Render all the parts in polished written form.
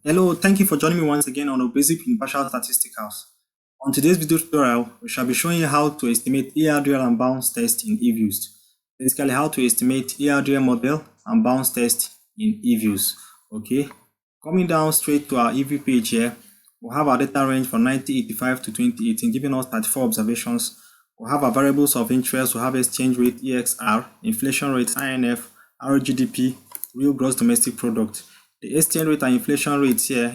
Hello, thank you for joining me once again on a basic in partial statisticals. On today's video tutorial, we shall be showing you how to estimate ARDL and bounce test in eViews. Basically, how to estimate ARDL model and bounce test in eViews. Okay, coming down straight to our eView page here, we'll have our data range from 1985 to 2018, giving us 34 observations. We'll have our variables of interest. We'll have exchange rate EXR, inflation rate INF, RGDP, real gross domestic product. The exchange rate and inflation rates here,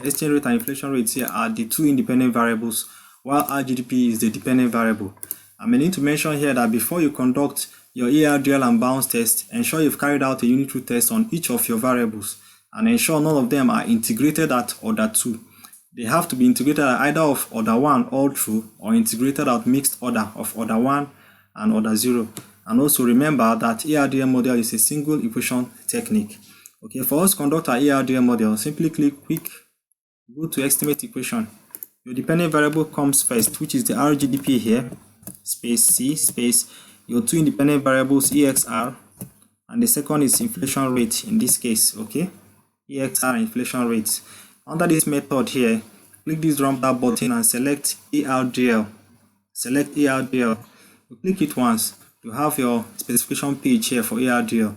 are the two independent variables, while RGDP is the dependent variable. I may need to mention here that before you conduct your ARDL and bounce test, ensure you've carried out a unit root test on each of your variables and ensure none of them are integrated at order 2. They have to be integrated at either of order 1 all through or integrated at mixed order of order 1 and order 0. And also remember that ARDL model is a single equation technique. Okay, for us to conduct our ARDL model, simply go to estimate equation. Your dependent variable comes first, which is the RGDP here, space C, space your two independent variables EXR, and the second is inflation rate in this case, okay? EXR inflation rates. Under this method here, click this drop down button and select ARDL. Select ARDL. You click it once, you have your specification page here for ARDL.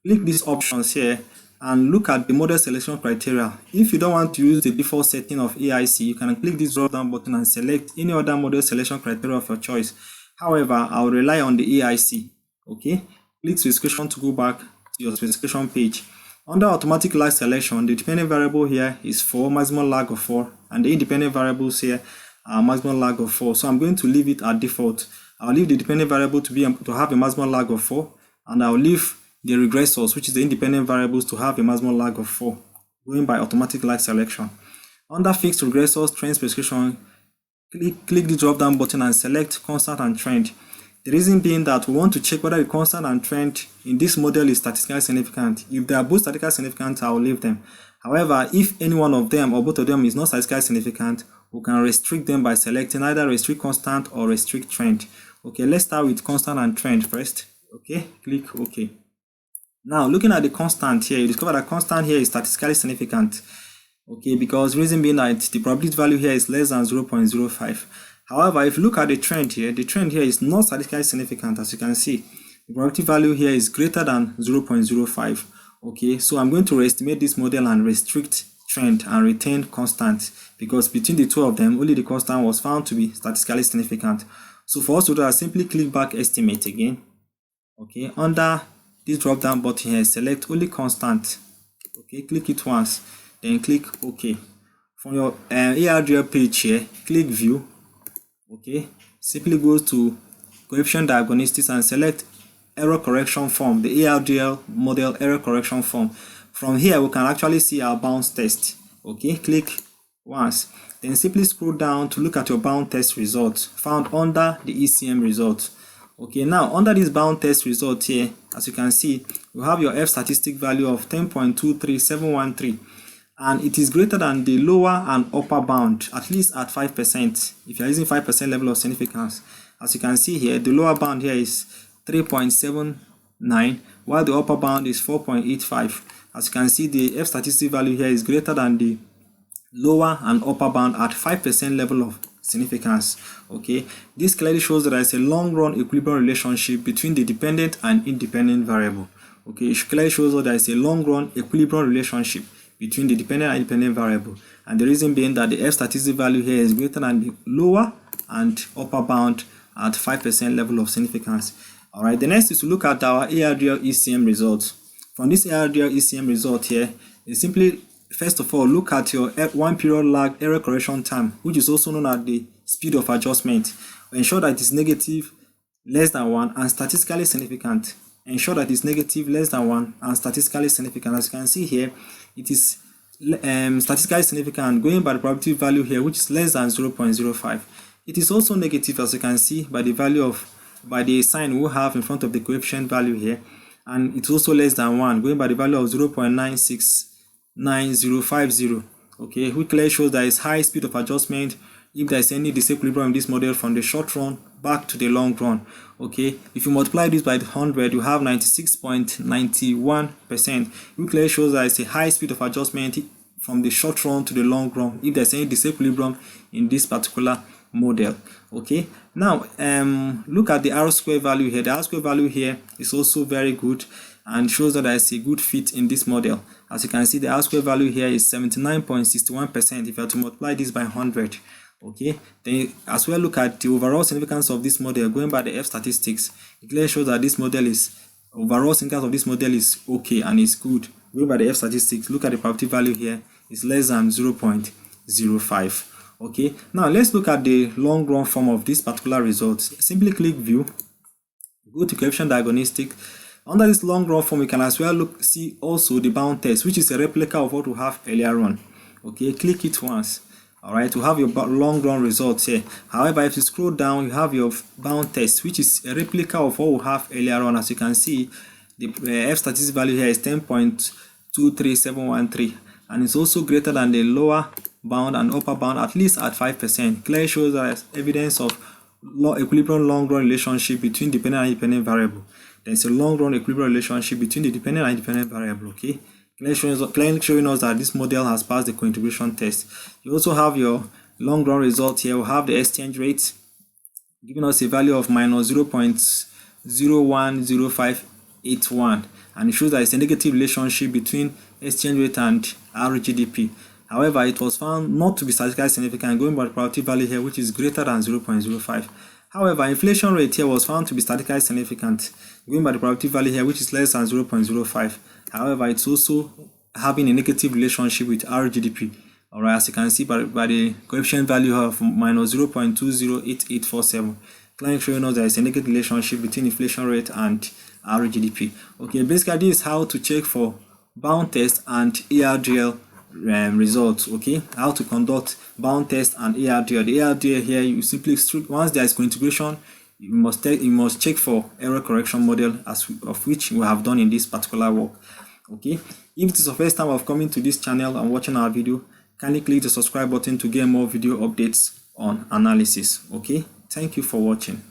Click these options here and look at the model selection criteria. If you don't want to use the default setting of AIC, you can click this drop down button and select any other model selection criteria of your choice. However, I will rely on the AIC. Okay, click specification to go back to your specification page. Under automatic lag selection, the dependent variable here is 4, maximum lag of 4, and the independent variables here are maximum lag of 4. So I'm going to leave it at default. I'll leave the dependent variable to have a maximum lag of 4, and I'll leave the regressors, which is the independent variables, to have a maximum lag of 4, going by automatic lag selection. Under fixed regressors trend specification, click the drop down button and select constant and trend. The reason being that we want to check whether the constant and trend in this model is statistically significant. If they are both statistically significant, I will leave them. However, if any one of them or both of them is not statistically significant, we can restrict them by selecting either restrict constant or restrict trend. Okay, let's start with constant and trend first. Okay, click OK. Now, looking at the constant here, you discover that constant here is statistically significant. Okay, because reason being that the probability value here is less than 0.05. However, if you look at the trend here is not statistically significant, as you can see. The probability value here is greater than 0.05. Okay, so I'm going to re-estimate this model and restrict trend and retain constant, because between the two of them, only the constant was found to be statistically significant. So for us to do that, simply click back estimate again. Okay, under this drop down button here, select only constant. Okay, click it once, then click OK. From your ARDL page here, click view. Okay, simply go to coefficient diagnostics and select error correction form, the ARDL model error correction form. From here, we can actually see our bounce test. Okay, click once, then simply scroll down to look at your bound test results found under the ECM result. Okay, now under this bound test result here, as you can see, you have your F statistic value of 10.23713, and it is greater than the lower and upper bound, at least at 5%, if you are using 5% level of significance. As you can see here, the lower bound here is 3.79, while the upper bound is 4.85. As you can see, the F statistic value here is greater than the lower and upper bound at 5% level of significance. Okay, this clearly shows that there is a long run equilibrium relationship between the dependent and independent variable. Okay, it clearly shows that there is a long run equilibrium relationship between the dependent and independent variable, and the reason being that the F statistic value here is greater than the lower and upper bound at 5% level of significance. Alright, the next is to look at our ARDL ECM results. From this ARDL ECM result here, you simply first of all look at your 1 period lag error correction time, which is also known as the speed of adjustment. Ensure that it is negative, less than 1, and statistically significant. Ensure that it is negative, less than 1, and statistically significant. As you can see here, it is statistically significant going by the probability value here, which is less than 0.05. It is also negative, as you can see, by the sign we have in front of the coefficient value here, and it's also less than 1 going by the value of 0.969050. Okay, which clearly shows that is high speed of adjustment if there is any disequilibrium in this model from the short run back to the long run. Okay, if you multiply this by 100, you have 96.91%, which clearly shows that it's a high speed of adjustment from the short run to the long run if there's any disequilibrium in this particular model. Okay, now look at the R-square value here. The R-square value here is also very good and shows that there is a good fit in this model. As you can see, the R-square value here is 79.61% if you are to multiply this by 100. Okay, then as well look at the overall significance of this model going by the F statistics. It clearly shows that this model is overall significance of this model is okay and is good. Going by the F statistics, look at the probability value here is less than 0.05. Okay, now let's look at the long run form of this particular result. Simply click view, go to coefficient diagnostic. Under this long run form, you can as well see also the bound test, which is a replica of what we have earlier on. Okay, click it once. Alright, to have your long run results here. However, if you scroll down, you have your bound test, which is a replica of what we have earlier on. As you can see, the F statistic value here is 10.23713, and it's also greater than the lower bound and upper bound, at least at 5%. Clearly shows that there's evidence of equilibrium long run relationship between dependent and independent variable. There's a long run equilibrium relationship between the dependent and independent variable. Okay, clearly showing us that this model has passed the co-integration test. You also have your long run result here. We have the exchange rate giving us a value of minus 0.010581, and it shows that it's a negative relationship between exchange rate and RGDP. However, it was found not to be statistically significant going by the probability value here, which is greater than 0.05. However, inflation rate here was found to be statistically significant going by the probability value here, which is less than 0.05. However, it's also having a negative relationship with RGDP. Alright, as you can see by the coefficient value of minus 0.208847. Clearly showing us there is a negative relationship between inflation rate and RGDP. Okay, basically this is how to check for bound test and ARDL results. Okay, how to conduct bound test and ARDL. The ARDL here, you simply once there is co-integration, you must check for error correction model of which we have done in this particular work. Okay, if it is the first time of coming to this channel and watching our video, kindly click the subscribe button to get more video updates on analysis. Okay, thank you for watching.